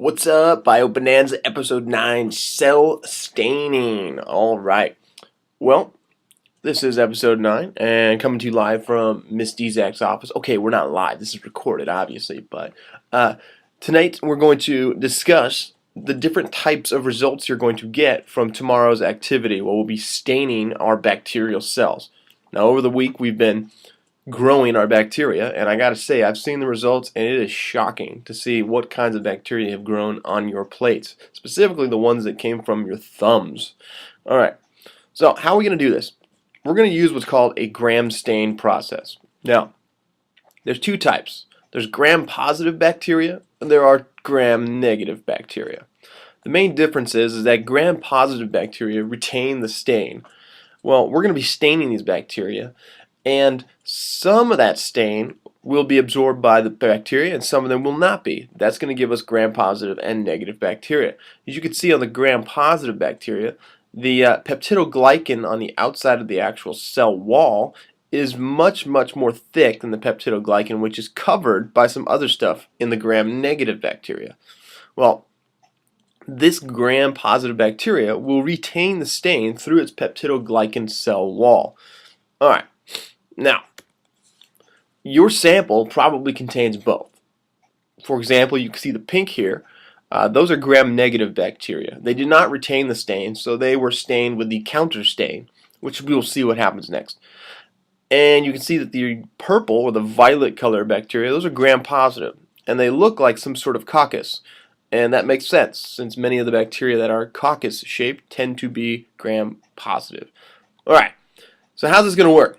What's up? Bonanza episode 9, cell staining. Alright. Well, this is episode 9 and coming to you live from Miss Dzak's office. Okay, we're not live. This is recorded, obviously. But tonight we're going to discuss the different types of results you're going to get from tomorrow's activity where we'll be staining our bacterial cells. Now, over the week we've been growing our bacteria, and I gotta say, I've seen the results and it is shocking to see what kinds of bacteria have grown on your plates, specifically the ones that came from your thumbs. Alright, so how are we going to do this? We're going to use what's called a gram stain process. Now, there's two types. There's gram-positive bacteria and there are gram-negative bacteria. The main difference is that gram-positive bacteria retain the stain. Well, we're going to be staining these bacteria, and some of that stain will be absorbed by the bacteria and some of them will not be. That's going to give us gram-positive and negative bacteria. As you can see on the gram-positive bacteria, the peptidoglycan on the outside of the actual cell wall is much more thick than the peptidoglycan, which is covered by some other stuff in the gram-negative bacteria. Well, this gram-positive bacteria will retain the stain through its peptidoglycan cell wall. Alright. Now, your sample probably contains both. For example, you can see the pink here. Those are gram-negative bacteria. They did not retain the stain, so they were stained with the counter stain, which we will see what happens next. And you can see that the purple or the violet color bacteria, those are gram-positive, and they look like some sort of coccus. And that makes sense, since many of the bacteria that are coccus-shaped tend to be gram-positive. Alright, so how's this going to work?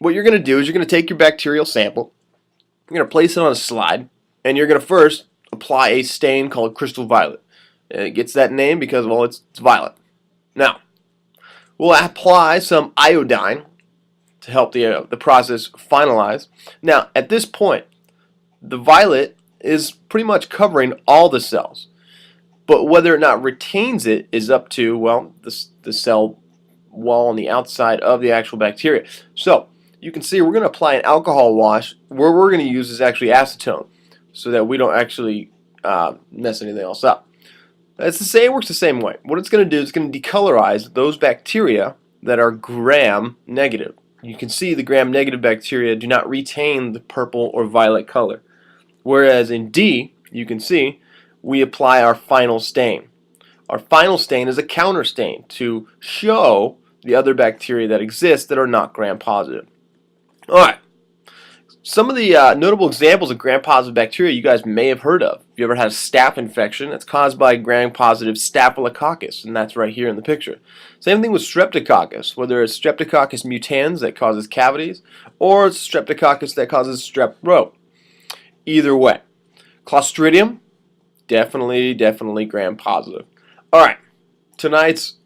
What you're going to do is you're going to take your bacterial sample, you're going to place it on a slide, and you're going to first apply a stain called crystal violet. And it gets that name because, well, it's violet. Now, we'll apply some iodine to help the process finalize. Now, at this point, the violet is pretty much covering all the cells. But whether or not retains it is up to, well, the cell wall on the outside of the actual bacteria. So, you can see we're going to apply an alcohol wash. Where we're going to use is actually acetone, so that we don't actually mess anything else up. It works the same way. What it's going to do is it's going to decolorize those bacteria that are gram-negative. You can see the gram-negative bacteria do not retain the purple or violet color. Whereas in D, you can see, we apply our final stain. Our final stain is a counter stain to show the other bacteria that exist that are not gram-positive. Alright, some of the notable examples of gram-positive bacteria you guys may have heard of. If you ever had a staph infection, it's caused by gram-positive staphylococcus, and that's right here in the picture. Same thing with streptococcus, whether it's streptococcus mutans that causes cavities, or it's streptococcus that causes strep throat. Either way. Clostridium, definitely gram-positive. Alright, tonight's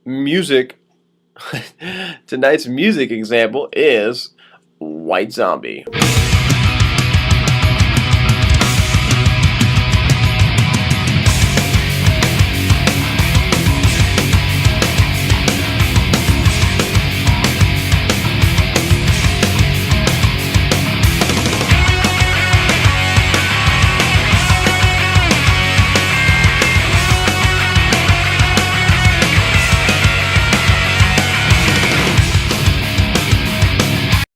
music example is White Zombie.